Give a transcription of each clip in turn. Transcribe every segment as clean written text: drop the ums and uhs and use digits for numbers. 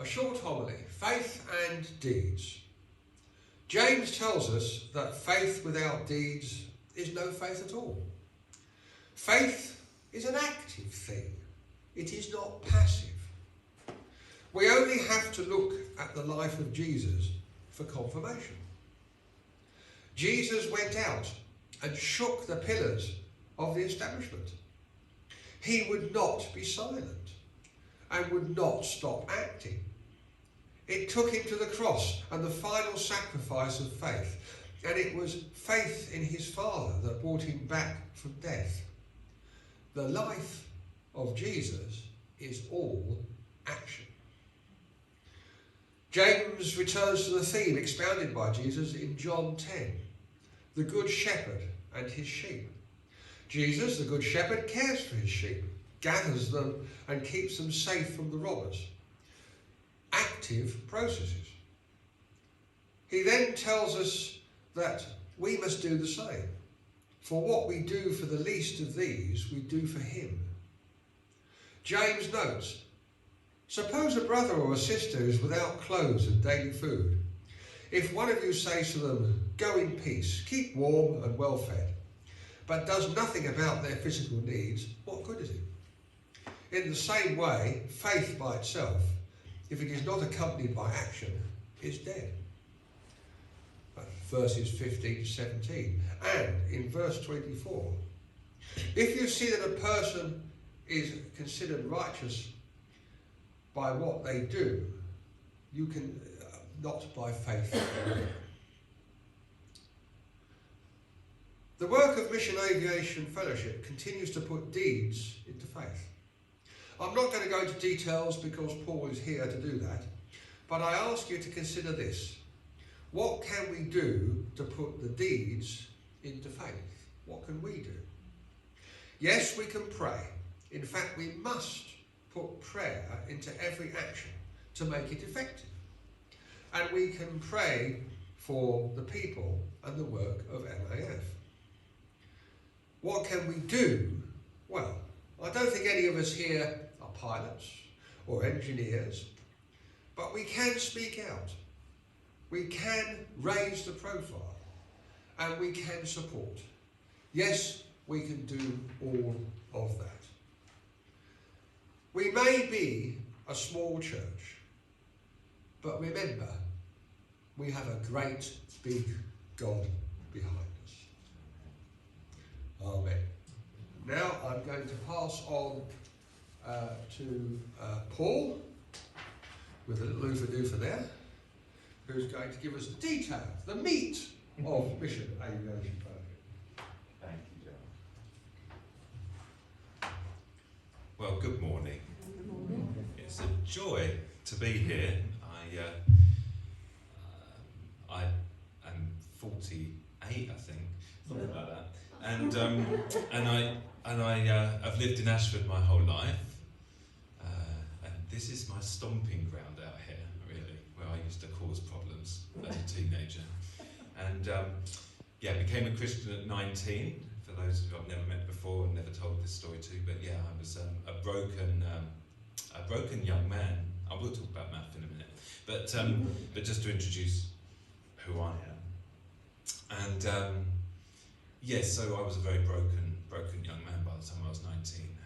A short homily, faith and deeds. James tells us that faith without deeds is no faith at all. Faith is an active thing. It is not passive. We only have to look at the life of Jesus for confirmation. Jesus went out and shook the pillars of the establishment. He would not be silent and would not stop acting. It took him to the cross and the final sacrifice of faith, and it was faith in his Father that brought him back from death. The life of Jesus is all action. James returns to the theme expounded by Jesus in John 10, the Good Shepherd and his sheep. Jesus, the Good Shepherd, cares for his sheep, gathers them and keeps them safe from the robbers. Active processes. He then tells us that we must do the same. For what we do for the least of these, we do for him. James notes, suppose a brother or a sister is without clothes and daily food. If one of you says to them, go in peace, keep warm and well fed, but does nothing about their physical needs, what good is it? In the same way, faith by itself, if it is not accompanied by action, is dead. Verses 15 to 17. And in verse 24, if you see that a person is considered righteous by what they do, you can not by faith alone. The work of Mission Aviation Fellowship continues to put deeds into faith. I'm not going to go into details because Paul is here to do that, but I ask you to consider this. What can we do to put the deeds into faith? What can we do? Yes, we can pray. In fact, we must put prayer into every action to make it effective. And we can pray for the people and the work of MAF. What can we do? Well, I don't think any of us here are pilots or engineers, but we can speak out. We can raise the profile and we can support. Yes, we can do all of that. We may be a small church, but remember, we have a great big God behind us. Amen. Now I'm going to pass on to Paul, with a little oofa-doofa there, who's going to give us the detail, the meat of Mission Aviation Fellowship. Thank you, John. Well, good morning. Good morning. It's a joy to be here. I am 48, I think, something like that, and I have lived in Ashford my whole life, and this is my stomping ground out here, really, where I used to cause problems as a teenager, and became a Christian at 19. For those who I've never met before and never told this story to, but yeah, I was a broken young man. I will talk about math in a minute, but just to introduce who I am. And so I was a very broken young man by the time I was 19,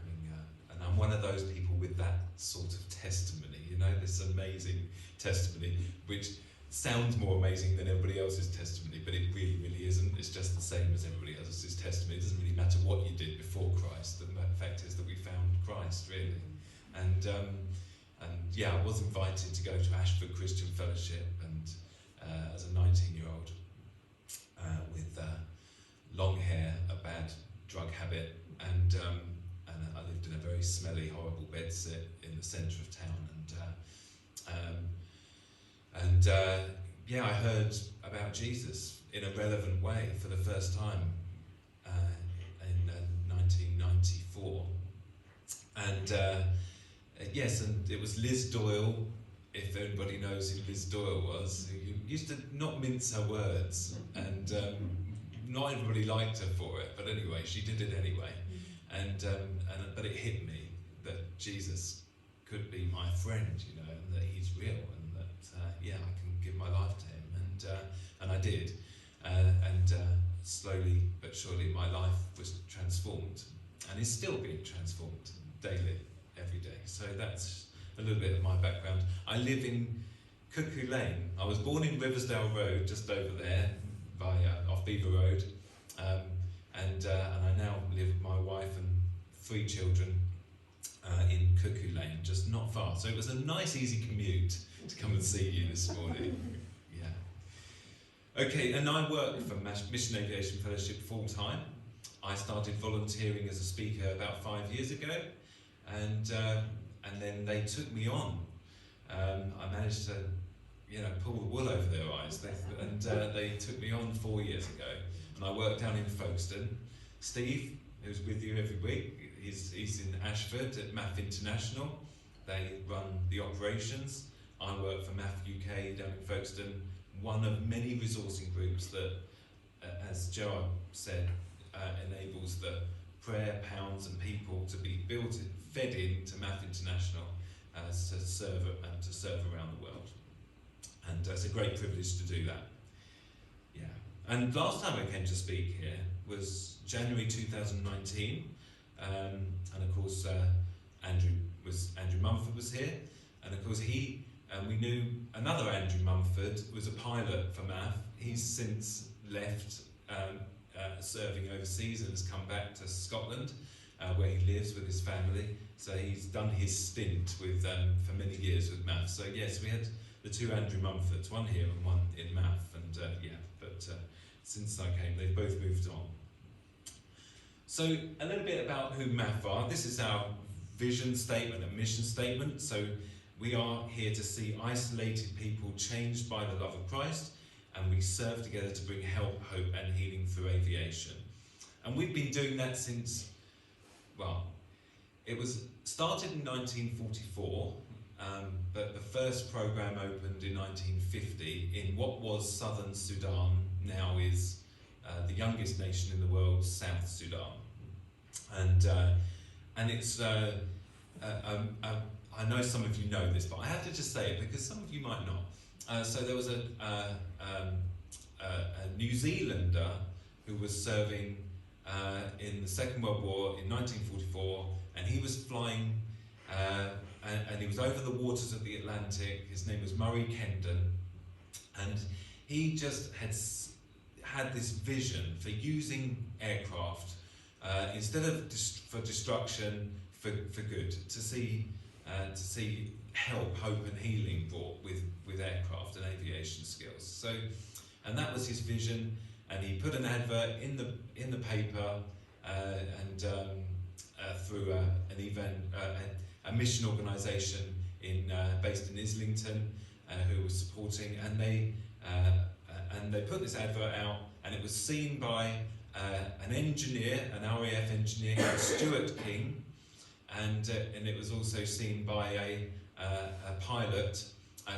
and I'm one of those people with that sort of testimony, this amazing testimony, which sounds more amazing than everybody else's testimony, but it really, really isn't. It's just the same as everybody else's testimony. It doesn't really matter what you did before Christ. The fact is that we found Christ, really. And I was invited to go to Ashford Christian Fellowship, and as a 19-year-old with long hair, a bad drug habit, and I lived in a very smelly, horrible bedsit in the centre of town, I heard about Jesus in a relevant way for the first time in 1994, and it was Liz Doyle, if anybody knows who Liz Doyle was, who used to not mince her words, and not everybody liked her for it, but anyway, she did it anyway, but it hit me that Jesus could be my friend, you know, and that he's real, and that I can give my life to him, and I did, and slowly but surely my life was transformed, and is still being transformed daily, every day. So that's a little bit of my background. I live in Cuckoo Lane. I was born in Riversdale Road, just over there, off Beaver Road, and I now live with my wife and 3 children in Cuckoo Lane, just not far. So it was a nice, easy commute to come and see you this morning. Yeah. Okay, and I work for Mission Aviation Fellowship full time. I started volunteering as a speaker about 5 years ago, and then they took me on. I managed to, pull the wool over their eyes, they took me on 4 years ago, and I work down in Folkestone. Steve, who's with you every week, he's in Ashford at MAF International. They run the operations. I work for MAF UK down in Folkestone, one of many resourcing groups that, as Joe said, enables the prayer pounds and people to be fed into MAF International to serve around the world. And it's a great privilege to do that. Yeah. And last time I came to speak here was January 2019, and of course Andrew Mumford was here, and of course we knew another Andrew Mumford was a pilot for MAF. He's since left serving overseas and has come back to Scotland, where he lives with his family. So he's done his stint with for many years with MAF. So yes, we had the 2 Andrew Mumfords, one here and one in MAF, and but since I came, they've both moved on. So a little bit about who MAF are. This is our vision statement and mission statement. So we are here to see isolated people changed by the love of Christ, and we serve together to bring help, hope and healing through aviation. And we've been doing that since, it was started in 1944, but the first programme opened in 1950 in what was southern Sudan, now is the youngest nation in the world, South Sudan. And it's, I know some of you know this, but I have to just say it because some of you might not. So there was a New Zealander who was serving in the Second World War in 1944, and he was flying, and he was over the waters of the Atlantic. His name was Murray Kendon, and he just had this vision for using aircraft instead of for destruction, for good, to see help, hope and healing brought with aircraft and aviation skills. So, and that was his vision, and he put an advert in the paper and through a mission organisation based in Islington who was supporting, and they put this advert out, and it was seen by an engineer, an RAF engineer called Stuart King, and it was also seen by a pilot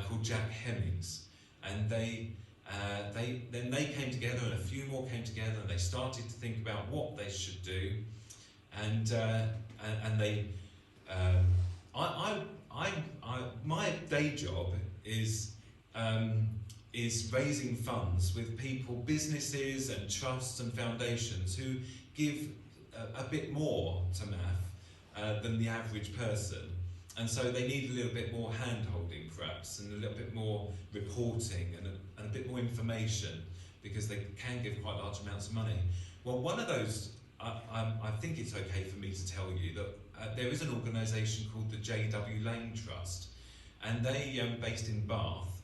called Jack Hemmings, and then they came together, and a few more came together, and they started to think about what they should do, and they my day job is raising funds with people, businesses and trusts and foundations who give a bit more to MAF than the average person, and so they need a little bit more hand-holding perhaps, and a little bit more reporting and a bit more information, because they can give quite large amounts of money. Well, one of those, I think it's okay for me to tell you that there is an organisation called the J.W. Lane Trust, and they based in Bath,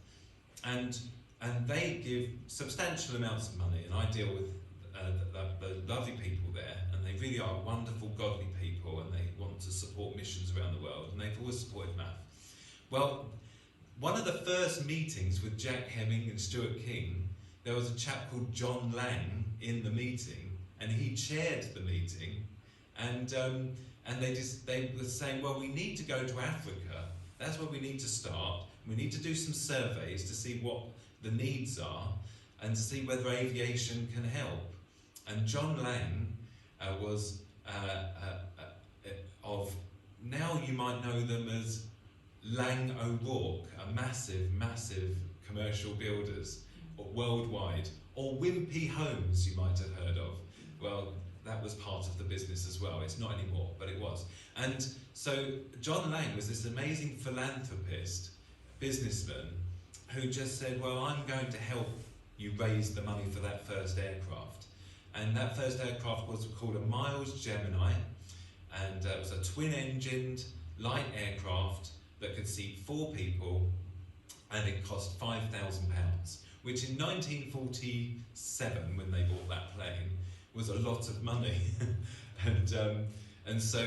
and they give substantial amounts of money, and I deal with the lovely people there, and they really are wonderful, godly people, and they want to support missions around the world, and they've always supported MAF. Well, one of the first meetings with Jack Hemming and Stuart King, there was a chap called John Lang in the meeting, and he chaired the meeting, and they were saying, well, we need to go to Africa. That's where we need to start. We need to do some surveys to see what the needs are, and to see whether aviation can help. And John Lang was of, now you might know them as Lang O'Rourke, a massive commercial builders worldwide, or Wimpy Homes you might have heard of. Well, that was part of the business as well. It's not anymore, but it was. And so John Lang was this amazing philanthropist, businessman, who just said, well, I'm going to help you raise the money for that first aircraft. And that first aircraft was called a Miles Gemini, and it was a twin-engined light aircraft that could seat 4 people, and it cost £5,000, which in 1947, when they bought that plane, was a lot of money. and so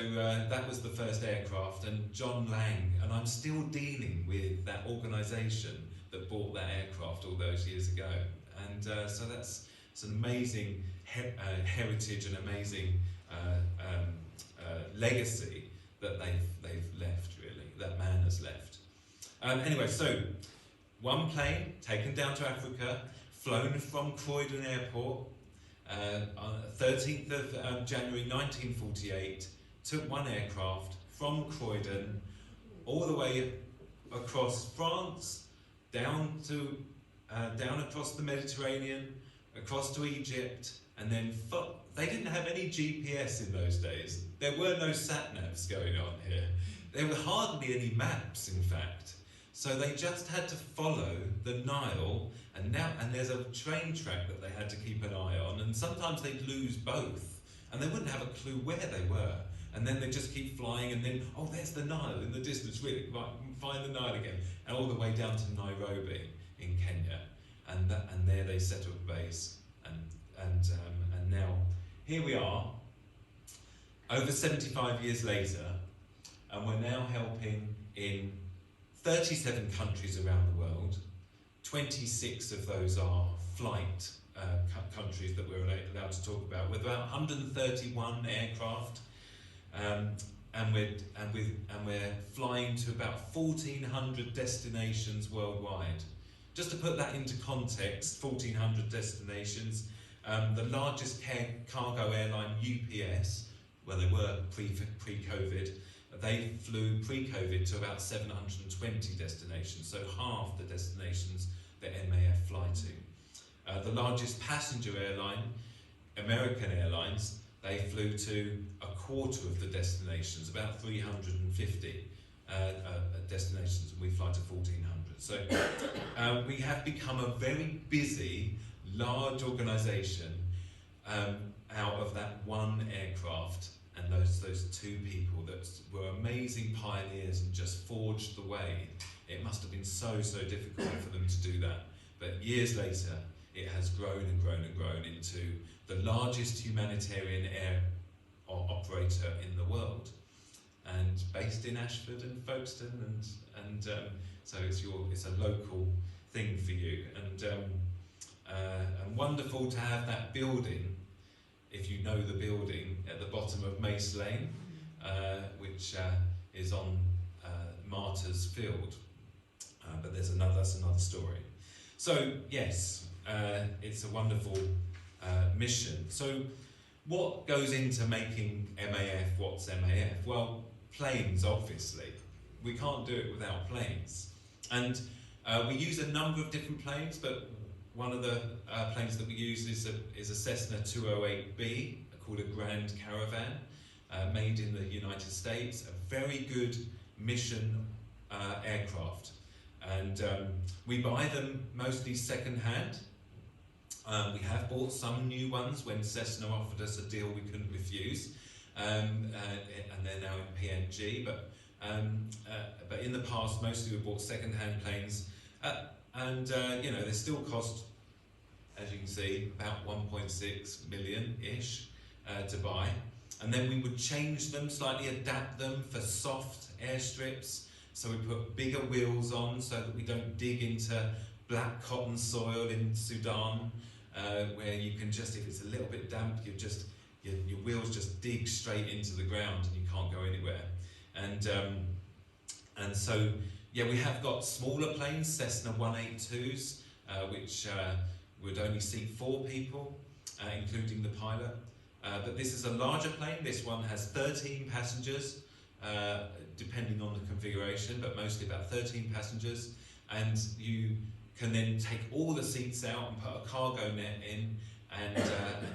that was the first aircraft, and John Lang, and I'm still dealing with that organisation that bought that aircraft all those years ago. And so it's an amazing heritage and amazing legacy that they've left, really, that man has left. Anyway, so one plane taken down to Africa, flown from Croydon Airport on 13th of January 1948, took one aircraft from Croydon all the way across France, down across the Mediterranean, across to Egypt, and then they didn't have any GPS in those days. There were no sat-navs going on here. There were hardly any maps, in fact. So they just had to follow the Nile, and there's a train track that they had to keep an eye on, and sometimes they'd lose both, and they wouldn't have a clue where they were. And then they'd just keep flying, and then, oh, there's the Nile in the distance, really, right, find the Nile again, and all the way down to Nairobi in Kenya, and there they set up base, and now here we are, over 75 years later, and we're now helping in 37 countries around the world. 26 of those are flight countries that we're allowed to talk about, with about 131 aircraft, and we're flying to about 1,400 destinations worldwide. Just to put that into context, 1,400 destinations. The largest cargo airline, UPS, well, they were pre-COVID, they flew pre-COVID to about 720 destinations, so half the destinations that MAF fly to. The largest passenger airline, American Airlines, they flew to a quarter of the destinations, about 350 destinations, and we fly to 1,400. So we have become a very busy, large organisation out of that one aircraft and those 2 people that were amazing pioneers and just forged the way. It must have been so difficult for them to do that. But years later, it has grown and grown and grown into the largest humanitarian air operator in the world, and based in Ashford and Folkestone, and so it's a local thing for you, and wonderful to have that building, if you know the building, at the bottom of Mace Lane, which is on Martyrs Field, but that's another story. So yes, it's a wonderful mission. So what goes into making MAF what's MAF? Well, planes, obviously. We can't do it without planes. And we use a number of different planes, but one of the planes that we use is a Cessna 208B, called a Grand Caravan, made in the United States, a very good mission aircraft. And we buy them mostly second-hand. We have bought some new ones when Cessna offered us a deal we couldn't refuse, and they're now in PNG. But in the past, mostly we bought second-hand planes, and they still cost, as you can see, about 1.6 million-ish to buy. And then we would change them, slightly adapt them for soft airstrips. So we put bigger wheels on so that we don't dig into black cotton soil in Sudan, where you can just, if it's a little bit damp, your wheels just dig straight into the ground and you can't go anywhere. And so, yeah, we have got smaller planes, Cessna 182s, which would only seat 4 people, including the pilot. But this is a larger plane. This one has 13 passengers, depending on the configuration, but mostly about 13 passengers. And you can then take all the seats out and put a cargo net in, and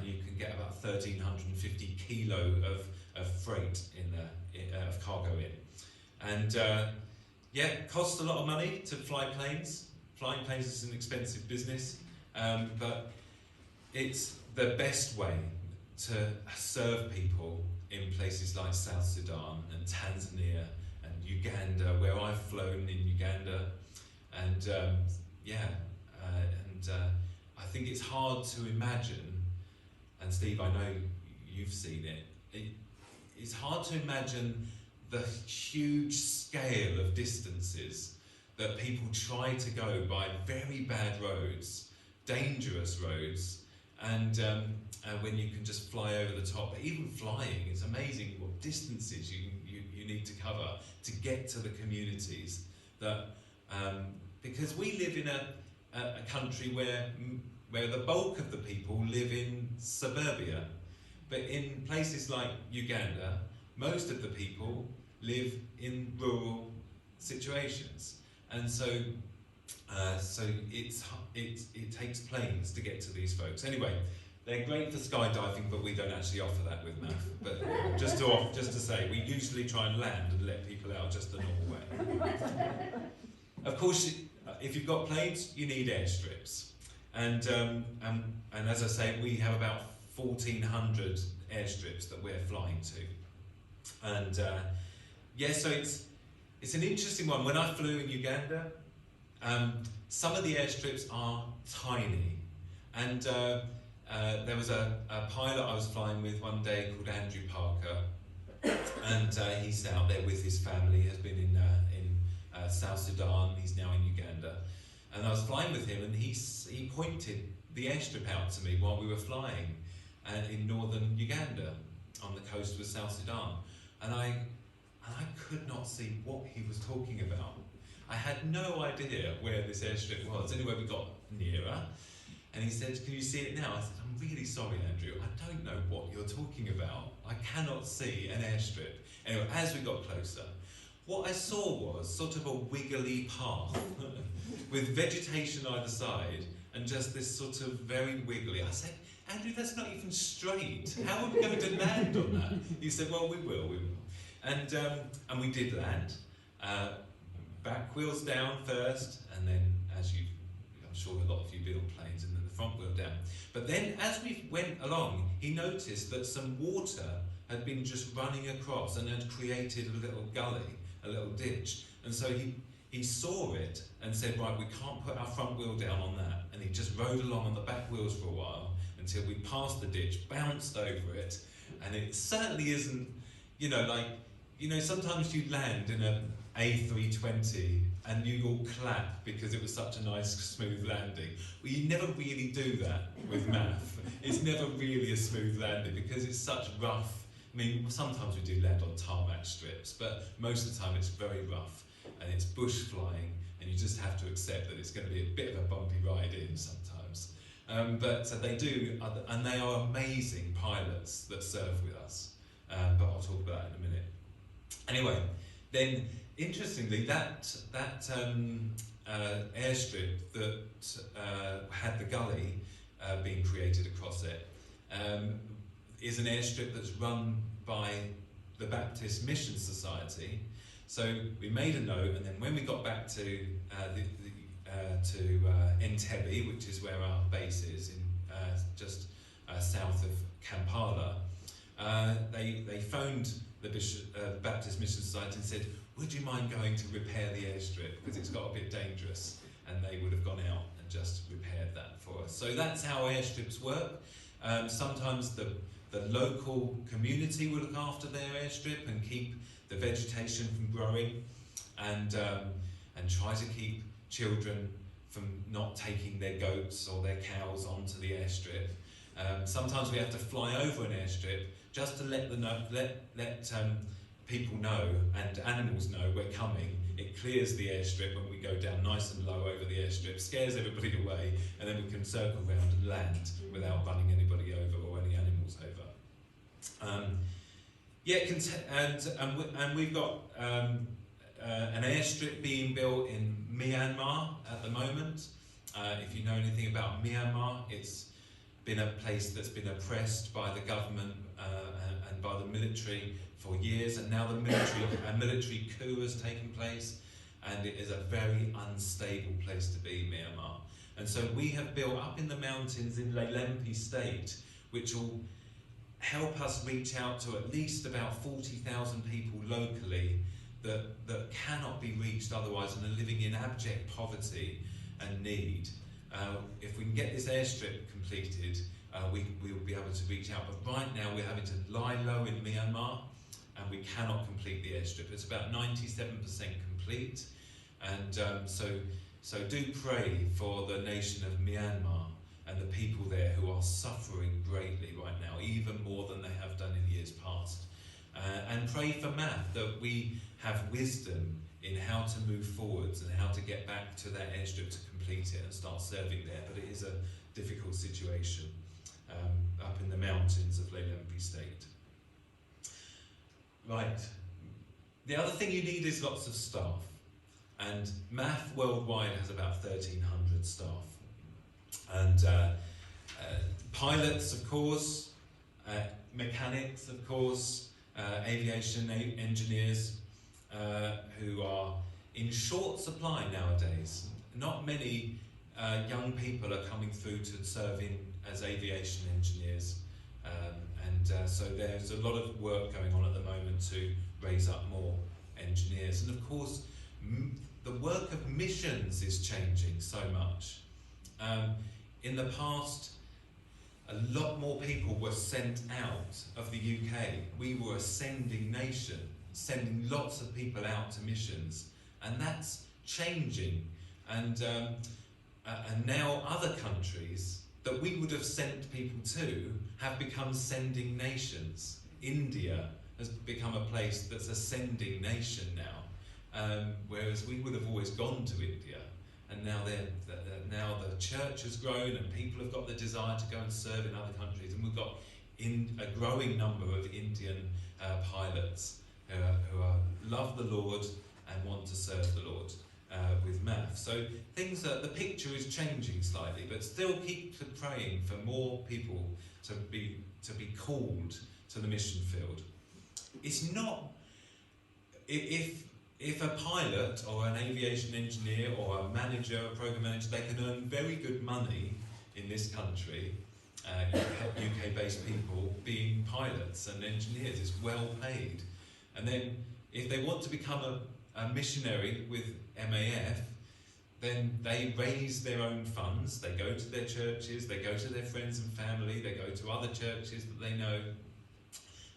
you can get about 1,350 kilo of freight of cargo in. And yeah, it costs a lot of money to fly planes. Flying planes is an expensive business, but it's the best way to serve people in places like South Sudan and Tanzania and Uganda, where I've flown in Uganda. And I think it's hard to imagine, and Steve, I know you've seen it, it's hard to imagine the huge scale of distances that people try to go by very bad roads, dangerous roads, and when you can just fly over the top. But even flying, it's amazing what distances you need to cover to get to the communities that, because we live in a country where the bulk of the people live in suburbia, but in places like Uganda, most of the people live in rural situations, and so it takes planes to get to these folks. Anyway, they're great for skydiving, but we don't actually offer that with MAF. But just to say, we usually try and land and let people out just the normal way. Of course, if you've got planes, you need airstrips, and as I say, we have about 1,400 airstrips that we're flying to, and yeah, so it's an interesting one. When I flew in Uganda, some of the airstrips are tiny, and there was a pilot I was flying with one day called Andrew Parker, and he's out there with his family. Has been in South Sudan. He's now in Uganda, and I was flying with him, and he pointed the airstrip out to me while we were flying in northern Uganda on the coast of South Sudan, and I could not see what he was talking about. I had no idea where this airstrip was. Anyway, we got nearer, and he said, "Can you see it now?" I said, "I'm really sorry, Andrew, I don't know what you're talking about. I cannot see an airstrip." Anyway, as we got closer, what I saw was sort of a wiggly path with vegetation either side, and just this sort of very wiggly. I said, "Andrew, that's not even straight. How are we going to land on that?" He said, "Well, we will. And we did land. Back wheels down first, and then, I'm sure a lot of you build planes, and then the front wheel down. But then, as we went along, he noticed that some water had been just running across and had created a little gully, a little ditch. And so he saw it and said, "Right, we can't put our front wheel down on that." And he just rode along on the back wheels for a while until we passed the ditch, bounced over it, and it certainly isn't, sometimes you land in an A320 and you all clap because it was such a nice, smooth landing. Well, you never really do that with MAF. It's never really a smooth landing because it's such rough. I mean, sometimes we do land on tarmac strips, but most of the time it's very rough and it's bush flying, and you just have to accept that it's going to be a bit of a bumpy ride in sometimes. But they do, and they are amazing pilots that serve with us. But I'll talk about that in a minute. Anyway, then interestingly, that airstrip that had the gully being created across it is an airstrip that's run by the Baptist Mission Society. So we made a note, and then when we got back to Entebbe, which is where our base is, in just south of Kampala, they phoned the Baptist Mission Society and said, "Would you mind going to repair the airstrip, because it's got a bit dangerous?" And they would have gone out and just repaired that for us. So that's how airstrips work. Sometimes the local community will look after their airstrip and keep the vegetation from growing, and try to keep children from not taking their goats or their cows onto the airstrip. Sometimes we have to fly over an airstrip just to let people know and animals know we're coming. It clears the airstrip when we go down nice and low over the airstrip, scares everybody away, and then we can circle around and land without running anybody over or any animals over. Yeah, and we've got an airstrip being built in Myanmar at the moment. If you know anything about Myanmar, it's been a place that's been oppressed by the government and by the military for years, and now a military coup has taken place, and it is a very unstable place to be, Myanmar. And so we have built up in the mountains in Lalempy State, which will help us reach out to at least about 40,000 people locally that cannot be reached otherwise and are living in abject poverty and need. If we can get this airstrip completed, we will be able to reach out. But right now we're having to lie low in Myanmar, and we cannot complete the airstrip. It's about 97% complete, and so do pray for the nation of Myanmar and the people there who are suffering greatly right now, even more than they have done in years past. And pray for Math, that we have wisdom in how to move forwards and how to get back to that airstrip to complete it and start serving there. But it is a difficult situation up in the mountains of Lalempy State. Right. The other thing you need is lots of staff. And Math worldwide has about 1,300 staff. And pilots, of course, mechanics, of course, aviation engineers who are in short supply nowadays. Not many young people are coming through to serving as aviation engineers, so there's a lot of work going on at the moment to raise up more engineers. And of course, the work of missions is changing so much. In the past, a lot more people were sent out of the UK. We were a sending nation, sending lots of people out to missions, and that's changing. And now other countries that we would have sent people to have become sending nations. India has become a place that's a sending nation now, whereas we would have always gone to India. And now now the church has grown and people have got the desire to go and serve in other countries, and we've got a growing number of Indian pilots who love the Lord and want to serve the Lord with Math. So the picture is changing slightly, but still keep praying for more people to be called to the mission field. It's not if a pilot or an aviation engineer or a manager, a program manager, they can earn very good money in this country, UK-based people being pilots and engineers is well paid. And then if they want to become a missionary with MAF, then they raise their own funds, they go to their churches, they go to their friends and family, they go to other churches that they know,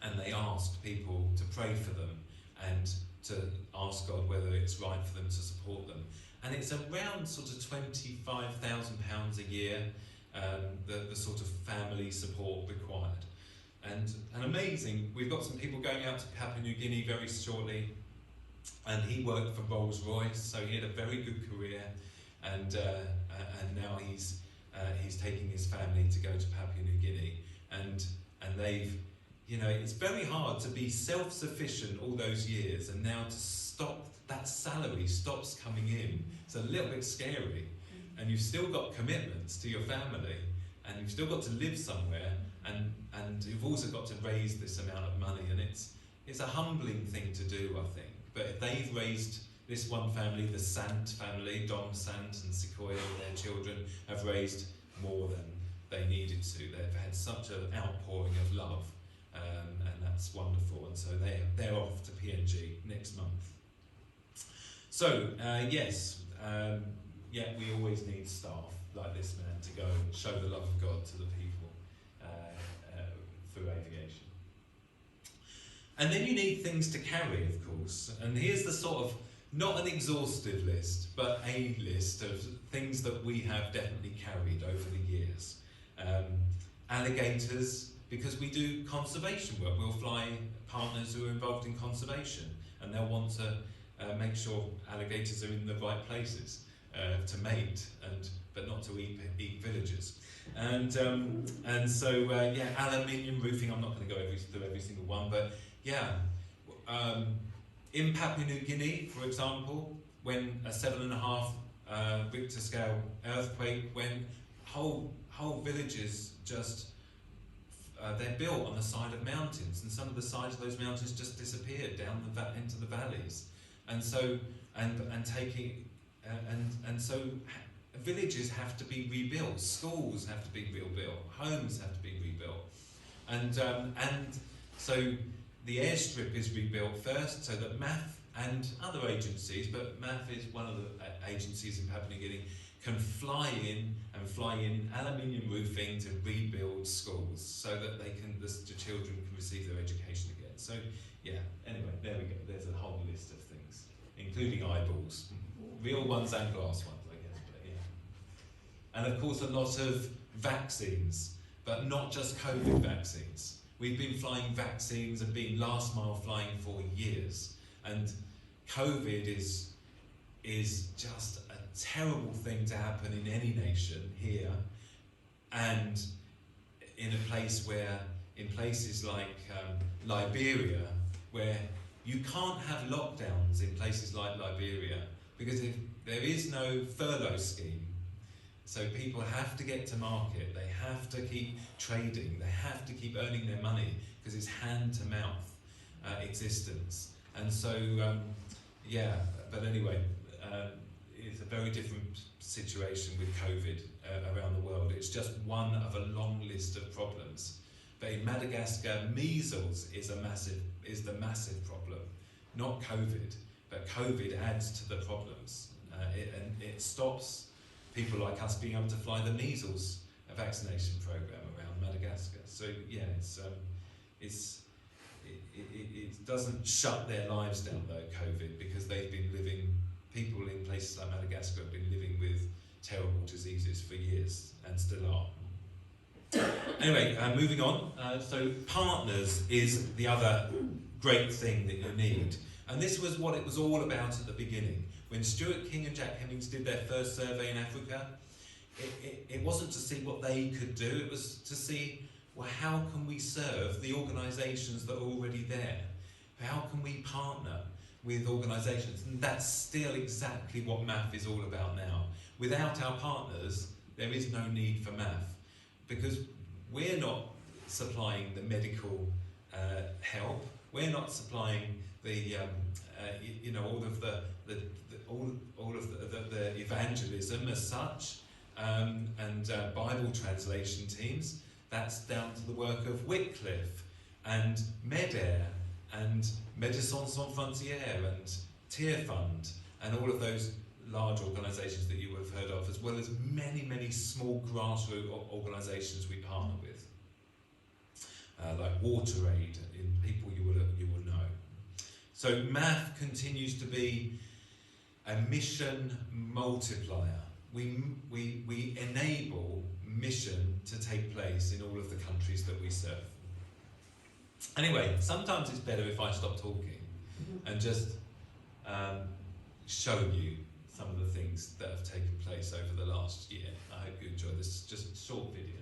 and they ask people to pray for them and to ask God whether it's right for them to support them. And it's around sort of £25,000 a year, the sort of family support required. And amazing, we've got some people going out to Papua New Guinea very shortly, and he worked for Rolls-Royce, so he had a very good career, and now he's taking his family to go to Papua New Guinea, and they've, it's very hard to be self-sufficient all those years, and now to stop, that salary stops coming in. It's a little bit scary, and you've still got commitments to your family, and you've still got to live somewhere, and you've also got to raise this amount of money, and it's a humbling thing to do, I think. But if they've raised, this one family, the Sant family, Dom Sant and Sequoia, their children, have raised more than they needed to. They've had such an outpouring of love, and that's wonderful. And so they're off to PNG next month. So, yes, we always need staff like this man to go and show the love of God to the people through aviation. And then you need things to carry, of course. And here's the sort of, not an exhaustive list, but a list of things that we have definitely carried over the years. Alligators, because we do conservation work. We'll fly partners who are involved in conservation, and they'll want to make sure alligators are in the right places to mate, but not to eat villagers. And so aluminium roofing. I'm not going to go through every single one, but yeah. In Papua New Guinea, for example, when a 7.5 Richter scale earthquake went, whole villages just they're built on the side of mountains, and some of the sides of those mountains just disappeared down into the valleys, and so villages have to be rebuilt, schools have to be rebuilt, homes have to be rebuilt, and so the airstrip is rebuilt first, so that MAF and other agencies, but MAF is one of the agencies in Papua New Guinea, can fly in aluminium roofing to rebuild schools so that the children can receive their education again. So yeah, anyway, there we go. There's a whole list of things, including eyeballs, real ones and glass ones, I guess. But yeah, and of course a lot of vaccines, but not just COVID vaccines. We've been flying vaccines and been last mile flying for years, and COVID is just a terrible thing to happen in any nation here, and in places like Liberia, where you can't have lockdowns in places like Liberia because if there is no furlough scheme, so people have to get to market, they have to keep trading, they have to keep earning their money because it's hand-to-mouth existence. And so, yeah, but anyway, it's a very different situation with COVID around the world. It's just one of a long list of problems. But in Madagascar, measles is the massive problem, not COVID, but COVID adds to the problems. It stops people like us being able to fly the measles vaccination program around Madagascar. So yeah, it doesn't shut their lives down though, COVID, because people in places like Madagascar have been living with terrible diseases for years and still are. Anyway, moving on. So partners is the other great thing that you need. And this was what it was all about at the beginning. When Stuart King and Jack Hemmings did their first survey in Africa, it wasn't to see what they could do, it was to see, well, how can we serve the organisations that are already there? How can we partner with organisations? And that's still exactly what MAF is all about now. Without our partners, there is no need for MAF, because we're not supplying the medical help, we're not supplying the all of the evangelism as such, and Bible translation teams. That's down to the work of Wycliffe and MEDAIR and Médecins Sans Frontières and Tear Fund and all of those large organisations that you would have heard of, as well as many, many small grassroots organisations we partner with, like WaterAid, in people you will know. So MAF continues to be a mission multiplier. We enable mission to take place in all of the countries that we serve. Anyway, sometimes it's better if I stop talking and just show you some of the things that have taken place over the last year. I hope you enjoy this just short video.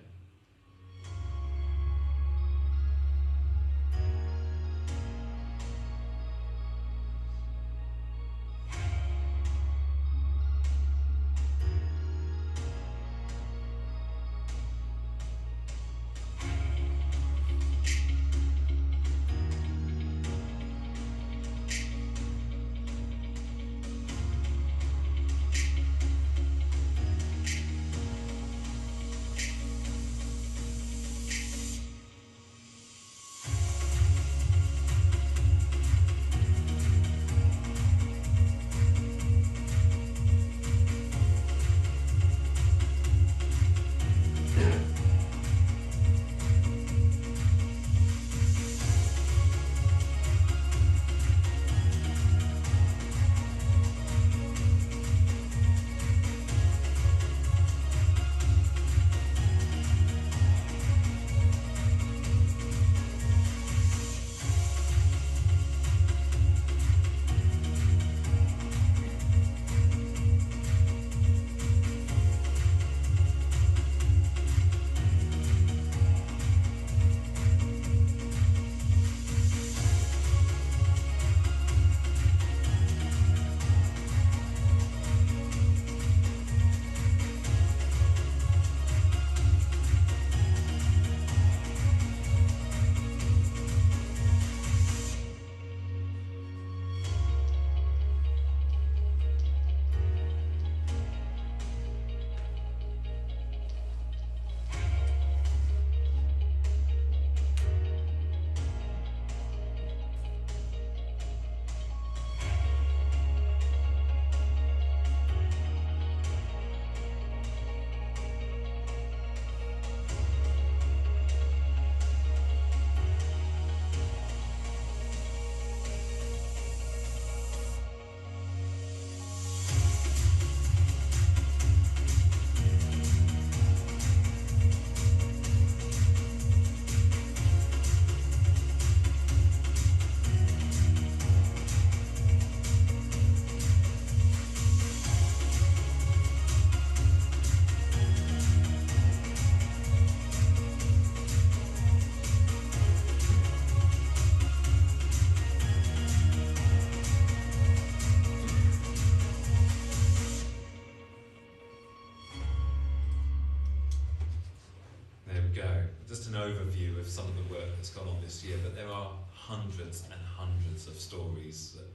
go. Just an overview of some of the work that's gone on this year, but there are hundreds and hundreds of stories that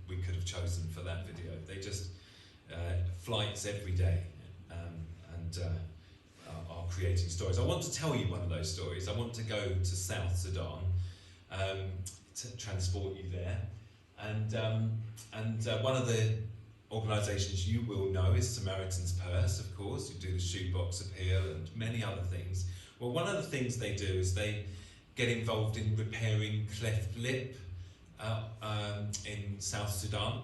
we could have chosen for that video. They just, flights every day, and are creating stories. I want to tell you one of those stories. I want to go to South Sudan, to transport you there, and one of the organisations you will know is Samaritan's Purse, of course, who do the shoebox appeal and many other things. Well, one of the things they do is they get involved in repairing cleft lip in South Sudan,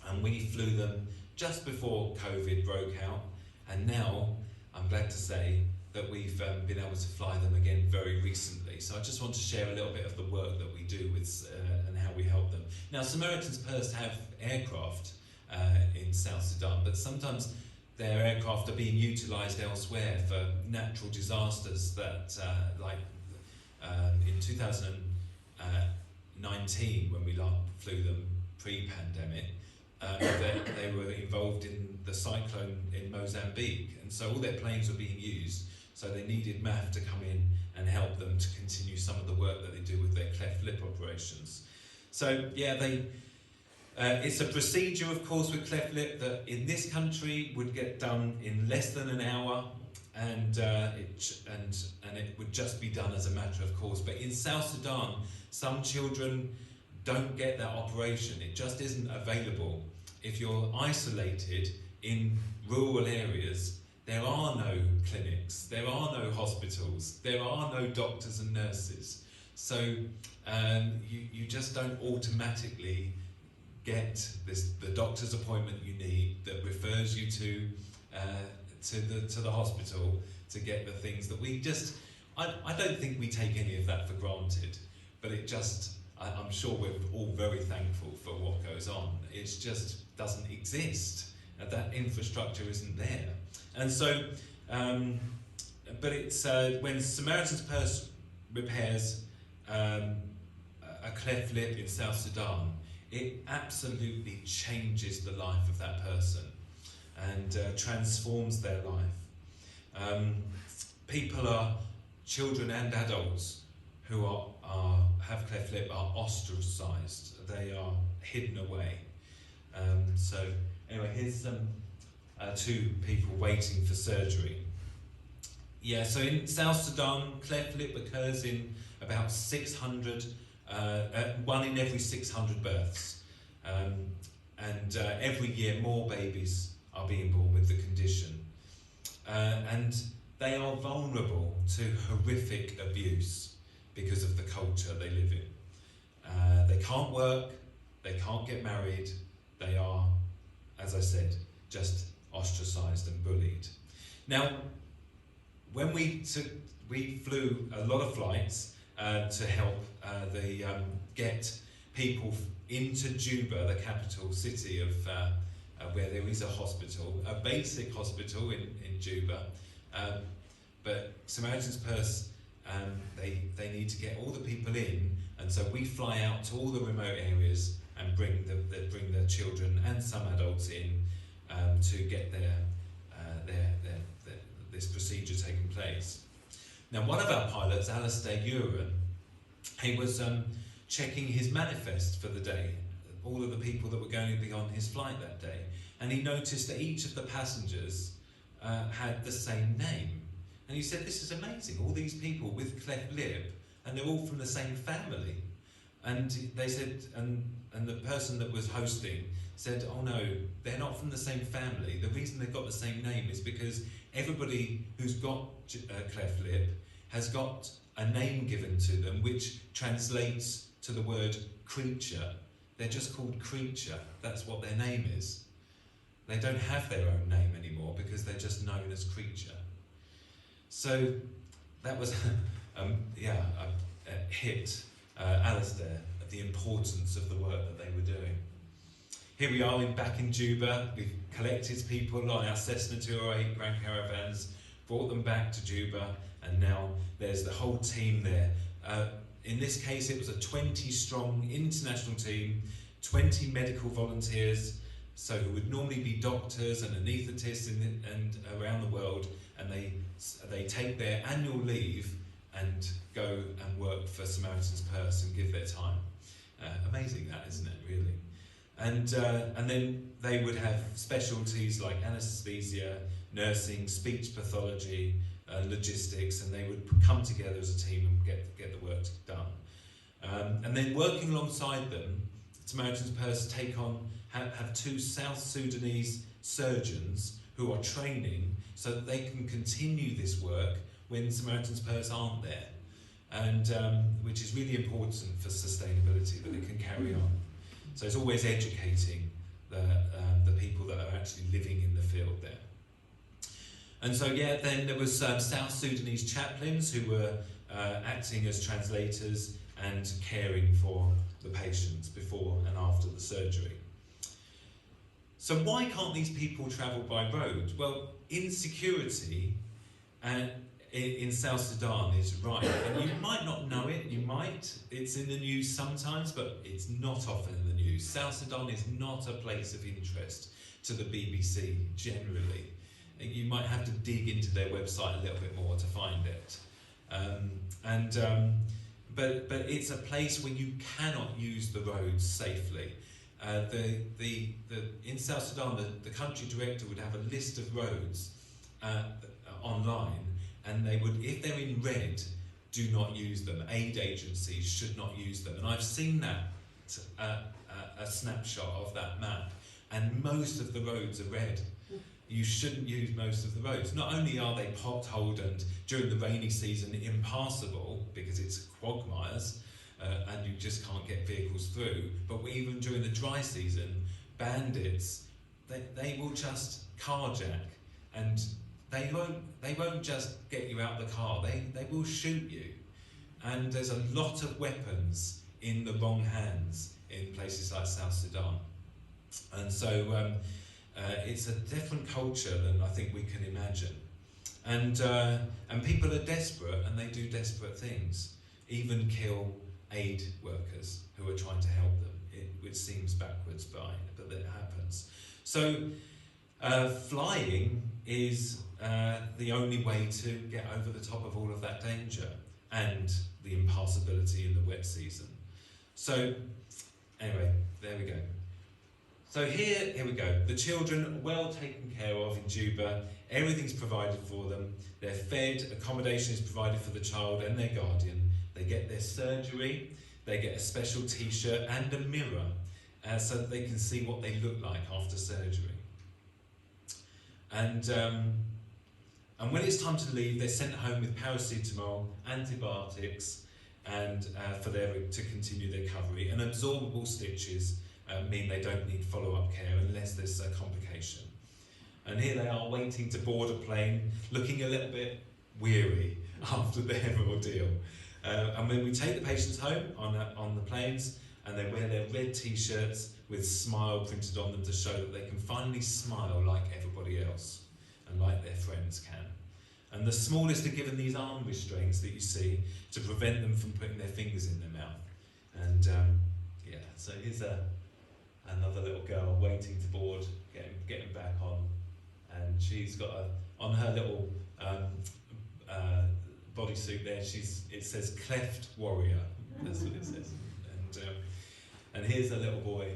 and we flew them just before COVID broke out, and now I'm glad to say that we've been able to fly them again very recently. So I just want to share a little bit of the work that we do with and how we help them. Now, Samaritan's Purse have aircraft in South Sudan, but sometimes their aircraft are being utilised elsewhere for natural disasters that, in 2019, when we flew them pre-pandemic, they were involved in the cyclone in Mozambique, and so all their planes were being used, so they needed MAF to come in and help them to continue some of the work that they do with their cleft lip operations. So yeah, it's a procedure, of course, with cleft lip that in this country would get done in less than an hour, and it would just be done as a matter of course. But in South Sudan, some children don't get that operation. It just isn't available. If you're isolated in rural areas, there are no clinics, there are no hospitals, there are no doctors and nurses. So you just don't automatically get the doctor's appointment you need that refers you to the hospital to get the things that we just, I don't think we take any of that for granted, but it just, I'm sure we're all very thankful for what goes on. It just doesn't exist. That infrastructure isn't there. And so, but it's when Samaritan's Purse repairs a cleft lip in South Sudan, it absolutely changes the life of that person and transforms their life. People are, children and adults who have cleft lip are ostracised. They are hidden away. So anyway, here's some two people waiting for surgery. Yeah, so in South Sudan, cleft lip occurs in about 600, one in every 600 births. And every year more babies are being born with the condition. And they are vulnerable to horrific abuse because of the culture they live in. They can't work, they can't get married, they are, as I said, just ostracised and bullied. Now, when we flew a lot of flights to help get people into Juba, the capital city of where there is a hospital, a basic hospital in Juba, but Samaritan's Purse, they need to get all the people in, and so we fly out to all the remote areas and bring the children and some adults in to get this procedure taking place. Now, one of our pilots, Alistair Uren, he was checking his manifest for the day, all of the people that were going to be on his flight that day, and he noticed that each of the passengers had the same name. And he said, this is amazing, all these people with cleft lip, and they're all from the same family. And they said, and the person that was hosting said, oh no, they're not from the same family. The reason they've got the same name is because everybody who's got cleft lip has got a name given to them which translates to the word creature. They're just called creature. That's what their name is. They don't have their own name anymore because they're just known as creature. So that was hit Alistair at the importance of the work that they were doing. Here we are back in Juba. We've collected people on our Cessna 208 Grand Caravans, brought them back to Juba, and now there's the whole team there. In this case, it was a 20-strong international team, 20 medical volunteers, so who would normally be doctors and anaesthetists and around the world, and they take their annual leave and go and work for Samaritan's Purse and give their time. Amazing that, isn't it, really? And then they would have specialties like anaesthesia, nursing, speech pathology, logistics, and they would come together as a team and get the work done. And then working alongside them, Samaritan's Purse have 2 South Sudanese surgeons who are training so that they can continue this work when Samaritan's Purse aren't there, and which is really important for sustainability, that it can carry on. So it's always educating the people that are actually living in the field there. And so then there was South Sudanese chaplains who were acting as translators and caring for the patients before and after the surgery. So why can't these people travel by road? Well, insecurity in South Sudan is right, and you might not know it, it's in the news sometimes, but it's not often in the news. South Sudan is not a place of interest to the BBC generally. You might have to dig into their website a little bit more to find it. But it's a place where you cannot use the roads safely. In South Sudan, the country director would have a list of roads online, and they would, if they're in red, do not use them. Aid agencies should not use them. And I've seen that, a snapshot of that map, and most of the roads are red. You shouldn't use most of the roads. Not only are they potholed and during the rainy season impassable because it's quagmires and you just can't get vehicles through, but even during the dry season, bandits, they will just carjack, and they won't just get you out the car, they will shoot you. And there's a lot of weapons in the wrong hands in places like South Sudan. And so it's a different culture than I think we can imagine. And people are desperate, and they do desperate things, even kill aid workers who are trying to help them, which seems backwards, but it happens. So flying is the only way to get over the top of all of that danger and the impassability in the wet season. So anyway, there we go. So here we go. The children are well taken care of in Juba. Everything's provided for them. They're fed, accommodation is provided for the child and their guardian. They get their surgery. They get a special t-shirt and a mirror so that they can see what they look like after surgery. And when it's time to leave, they're sent home with paracetamol, antibiotics, and to continue their recovery. And absorbable stitches mean they don't need follow-up care unless there's a complication. And here they are waiting to board a plane, looking a little bit weary after their ordeal. And when we take the patients home on the planes, and they wear their red t-shirts with smile printed on them to show that they can finally smile like everybody else and like their friends can. And the smallest are given these arm restraints that you see to prevent them from putting their fingers in their mouth. And so here's another little girl waiting to board, getting back on, and she's got on her little bodysuit there. It says "Cleft Warrior." That's what it says. And here's a little boy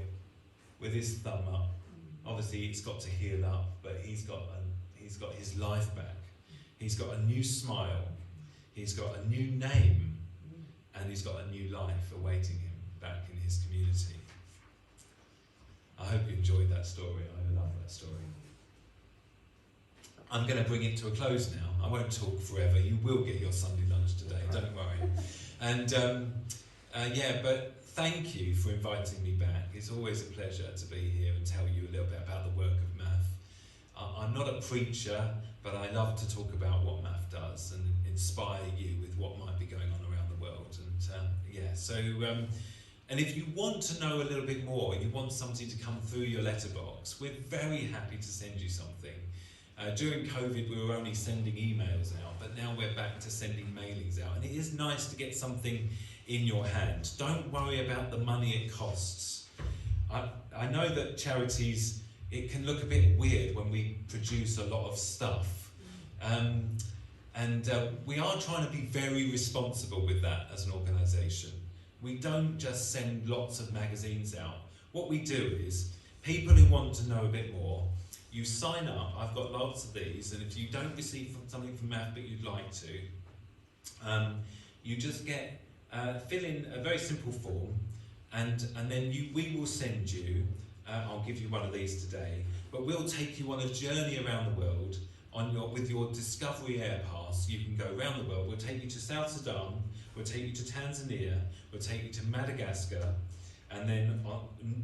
with his thumb up. Obviously, it's got to heal up, but he's got his life back. He's got a new smile. He's got a new name, and he's got a new life awaiting him back in his community. I hope you enjoyed that story. I love that story. I'm going to bring it to a close now. I won't talk forever. You will get your Sunday lunch today, don't worry. And but thank you for inviting me back. It's always a pleasure to be here and tell you a little bit about the work of MAF. I'm not a preacher, but I love to talk about what MAF does and inspire you with what might be going on around the world. And and if you want to know a little bit more, you want somebody to come through your letterbox, we're very happy to send you something. During COVID, we were only sending emails out, but now we're back to sending mailings out. And it is nice to get something in your hand. Don't worry about the money it costs. I know that charities, it can look a bit weird when we produce a lot of stuff. We are trying to be very responsible with that as an organisation. We don't just send lots of magazines out. What we do is, people who want to know a bit more, you sign up. I've got lots of these, and if you don't receive something from Math but you'd like to, you just get fill in a very simple form, and then we will send you. I'll give you one of these today, but we'll take you on a journey around the world with your Discovery Air Pass. You can go around the world. We'll take you to South Sudan, we'll take you to Tanzania, we'll take you to Madagascar, and then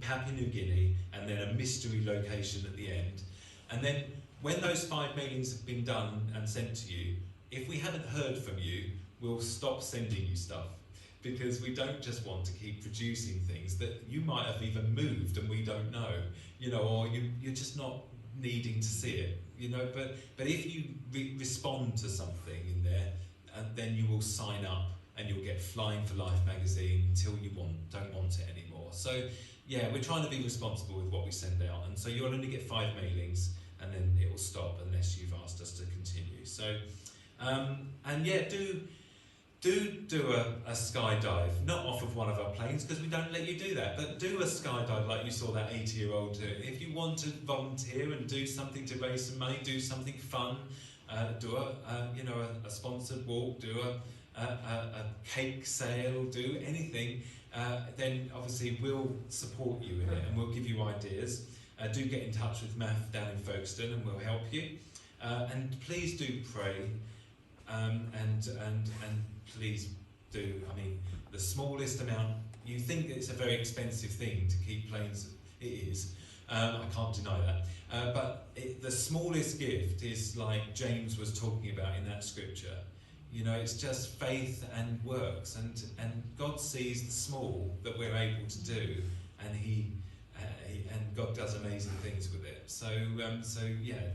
Papua New Guinea, and then a mystery location at the end. And then when those 5 mailings have been done and sent to you, if we haven't heard from you, we'll stop sending you stuff. Because we don't just want to keep producing things that you might have even moved and we don't know, or you're just not needing to see it, But if you respond to something in there, then you will sign up and you'll get Flying for Life magazine until you don't want it anymore. So yeah, we're trying to be responsible with what we send out, and so you'll only get 5 mailings, and then it will stop unless you've asked us to continue. So and yeah, do a skydive, not off of one of our planes, because we don't let you do that, but do a skydive like you saw that 80-year-old do. If you want to volunteer and do something to raise some money, do something fun, do a sponsored walk, do a cake sale, do anything, then obviously we'll support you in it and we'll give you ideas. Do get in touch with Math down in Folkestone and we'll help you. And please do pray, and please do. I mean, the smallest amount. You think it's a very expensive thing to keep planes. It is. I can't deny that. But the smallest gift is like James was talking about in that scripture. It's just faith and works, and God sees the small that we're able to do, and God does amazing things with it. So yeah,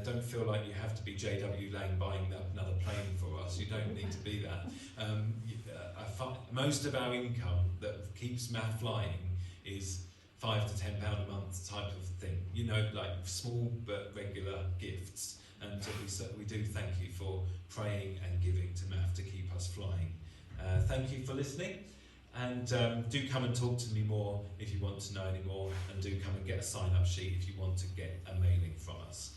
don't feel like you have to be J.W. Lang buying another plane for us. You don't need to be that. Most of our income that keeps Math flying is £5 to £10 a month type of thing. Like small but regular gifts. And we do thank you for praying and giving to Math to keep us flying. Thank you for listening. And do come and talk to me more if you want to know any more, and do come and get a sign-up sheet if you want to get a mailing from us.